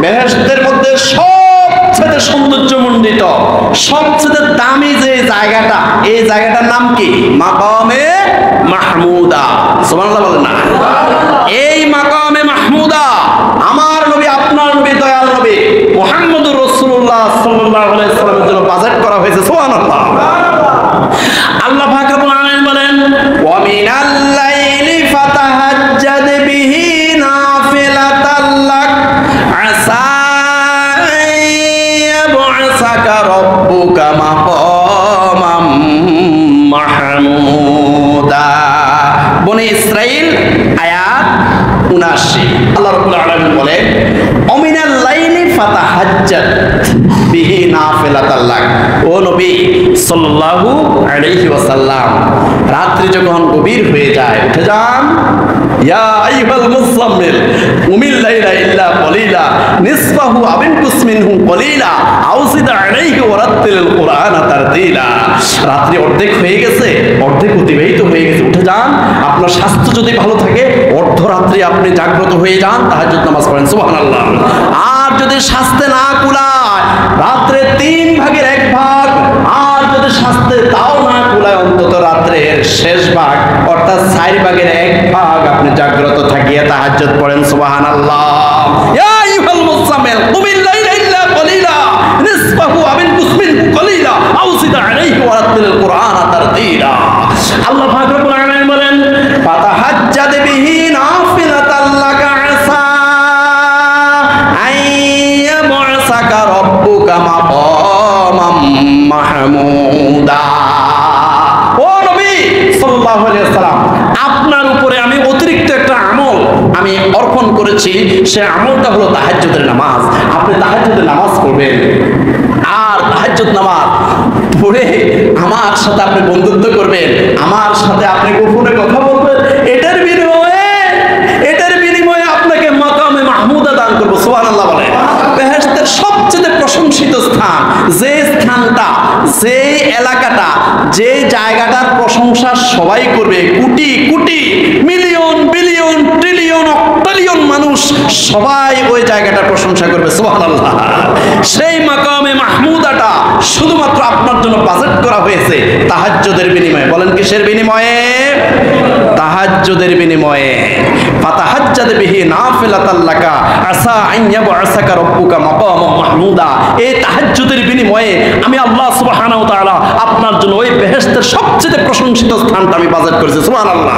বেহেশতের মধ্যে সবচেয়ে সৌন্দর্যমণ্ডিত সবচেয়ে দামি যে জায়গাটা, এই জায়গাটার নাম কি? মাকামে মাহমুদা। সুবহানাল্লাহ বলেন না? এই মাকামে মাহমুদা আমার নবী, আপনার নবী, দয়াল নবী মুহাম্মদুর রাসূলুল্লাহ সাল্লাল্লাহু আলাইহি ওয়াসাল্লামের জন্য বাজেট করা হয়েছে। সুবহানাল্লাহ। আল্লাহ পাক রব্বুল আলামিন বলেন, ওয়া মিনাল লাইলি ফাতাহাজ্জাদ বিহি নাফিলাতাল লাক আসা ইয়াবআসাকা রাব্বুকা মাকামাম মাহমুদা। বনি ইসরাইল আয়াত ৭৯। আল্লাহ রাব্বুল আলামিন বলেন, ওয়া মিনাল লাইলি ফাতাহাজ্জাদ বিহি নাফিলাতাল লাক। ও নবী সাল্লাল্লাহু আলাইহি ওয়াসাল্লাম, রাত্রি যখন গভীর হয়ে যায় উঠে যান। ইয়া আইয়ুহাল মুযাম্মিল কুমিল লাইলা ইল্লা কলিলা নিসফাহু আও ইনকুস মিনহু কলিলা আও জিদ আলাইহি ওয়া রাত্তিলিল কুরআনা তারতিলা। রাত্রি অর্ধেক হয়ে গেছে, অর্ধেক অতিবাহিত হয়ে গেছে, উঠে যান। আপনার স্বাস্থ্য যদি ভালো থাকে অর্ধরাত্রি আপনি জাগ্রত হয়ে যান, তাহাজ্জুদ নামাজ পড়েন। সুবহানাল্লাহ। আর যদি স্বাস্থ্যে না কুলায় রাত্রে ৩ ভাগের ১ ভাগ, আর যদি স্বাস্থ্যে তাও না কুলায় অন্তত রাত্রের শেষ ভাগ অর্থাৎ ৪ ভাগের ১ ভাগ আপনি জাগ্রত থাকিয়ে তাহাজ্জুদ পড়েন। সুবহানাল্লাহ। ইয়া আইয়ুহাল মুযাম্মিল কুমিল লাইলা ইল্লা কলিলা নিসফাহু আও ইনকুস মিনহু কলিলা আও জিদ আলাইহি ওয়া রাত্তিলিল কুরআনা তারতিলা। আল্লাহ পাক রব্বুল আলামিন বলেন, ফাতাহাজ্জাদ বিহি নাফিলাতাল লাক আসা আইয়াবআসাকা রাব্বুকা মাকামাম মাহমুদা। ও নবী সাল্লাল্লাহু আলাইহি ওয়াসাল্লাম, আপনার উপরে আমি অতিরিক্ত একটা আমল আমি অর্পণ করেছি। সে আমলটা হলো তাহাজ্জুদের নামাজ। আপনি তাহাজ্জুদের নামাজ পড়বেন, আর তাহাজ্জুদ নামাজ পড়ে আমার সাথে আপনি বন্ধুত্ব করবেন, আমার সাথে আপনি গোপনে কথা বলবেন। এটার বিনিময়ে আপনাকে মাকামে মাহমুদা দান করব। সুবহানাল্লাহ বলে। বেহেশতের সবচেয়ে প্রশংসিত স্থান, যে স্থানটা, যে এলাকাটা, যে জায়গাটার প্রশংসা সবাই করবে, crore crore million billion trillion অক্টালিয়ন মানুষ সবাই ওই জায়গাটার প্রশংসা করবে। সুবহানাল্লাহ। সেই মাকামে মাহমুদাটা শুধুমাত্র আপনার জন্য বাজেট করা হয়েছে তাহাজ্জুদের বিনিময়ে। বলেন কিসের বিনিময়ে? তাহাজ্জুদের বিনিময়ে। ফাতাহাজ্জাদ বিহি নাফিলাতাল লাকা আসা আন ইয়াবআসাকা রাব্বুকা মাকামাম মাহমুদা। এই তাহাজ্জুদের বিনিময়ে আমি আল্লাহ সুবহানাহু ওয়া তাআলা আপনার জন্য ওই বেহেশতের সবচেয়ে প্রশংসিত স্থানটা আমি বাজেট করেছি। সুবহানাল্লাহ।